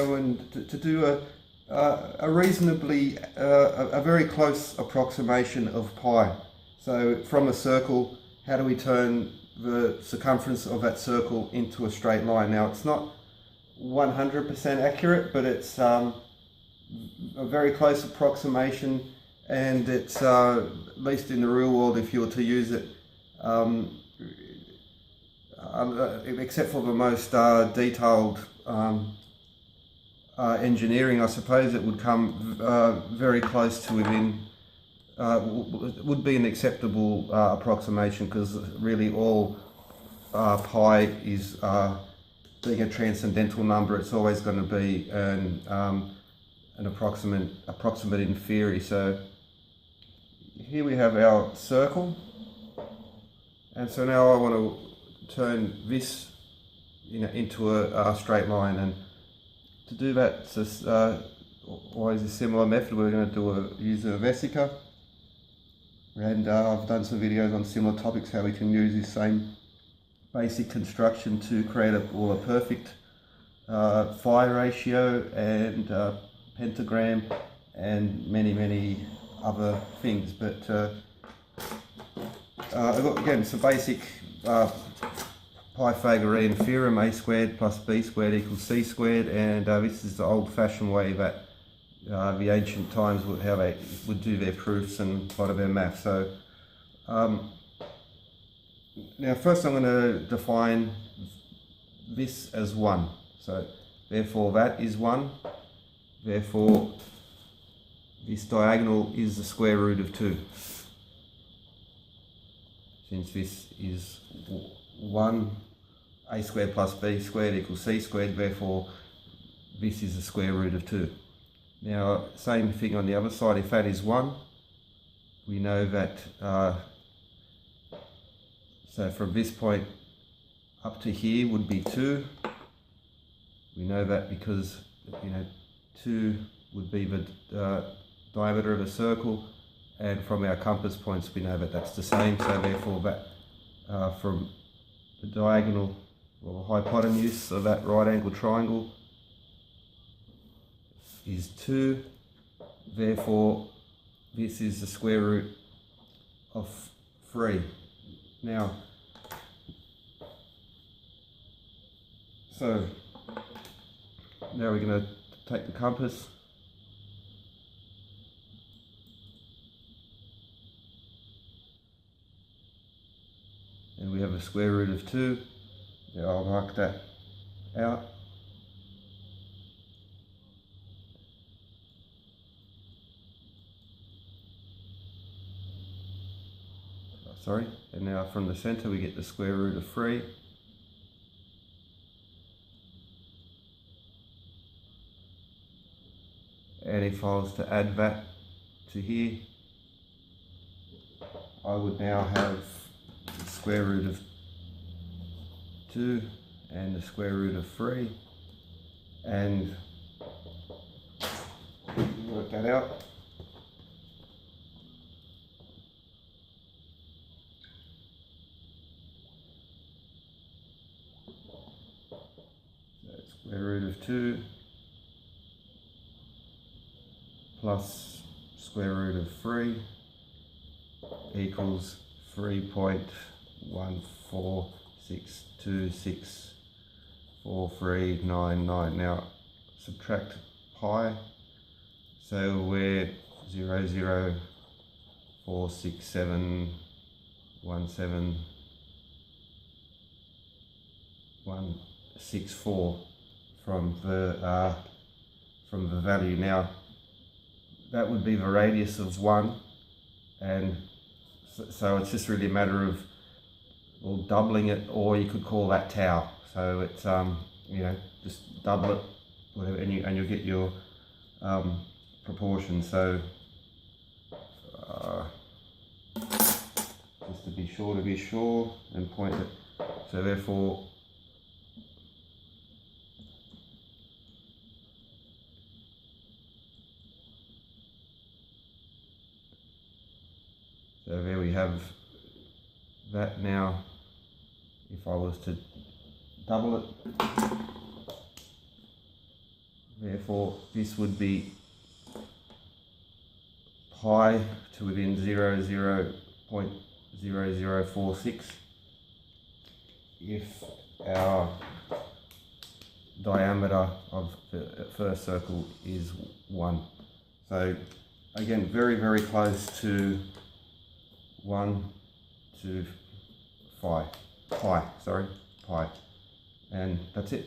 go and to do a reasonably, a very close approximation of pi. So from a circle, how do we turn the circumference of that circle into a straight line? Now it's not 100% accurate, but it's a very close approximation, and it's at least in the real world, if you were to use it, except for the most detailed engineering, I suppose, it would come very close to within, would be an acceptable approximation, because really all pi is, being a transcendental number, it's always going to be an approximate in theory. So here we have our circle, and so now I want to turn this into a straight line, and to do that it's just, always a similar method. We're going to use a vesica, and I've done some videos on similar topics, how we can use this same basic construction to create a perfect phi ratio and pentagram and many other things. But again, it's a basic Pythagorean theorem: a squared plus b squared equals c squared, and this is the old-fashioned way that the ancient times how they would do their proofs and a lot of their math. So now first I'm going to define this as 1. So therefore that is 1. Therefore this diagonal is the square root of 2. Since this is 1, a squared plus b squared equals c squared, therefore this is the square root of 2. Now, same thing on the other side. If that is 1, we know that, so from this point up to here would be 2. We know that because, 2 would be the diameter of a circle, and from our compass points we know that that's the same. So therefore that from the diagonal or hypotenuse of that right angle triangle is 2. Therefore this is the square root of 3. Now, so now we're going to take the compass and we have a square root of 2. Now I'll mark that out. Sorry, and now from the center we get the square root of 3. And if I was to add that to here, I would now have the square root of 2 and the square root of 3, and work that out. So square root of 2 plus square root of 3 equals 3.146264399. Now subtract pi, so we're 0.0046717.164 from the value. Now that would be the radius of 1, and so it's just really a matter of doubling it, or you could call that tau. So it's just double it, whatever, and you'll get your proportion. So just to be sure, and point it. So therefore there we have that. Now if I was to double it, Therefore, this would be pi to within 0.0046 if our diameter of the first circle is 1. So again, very, very close to 1 to pi, and that's it.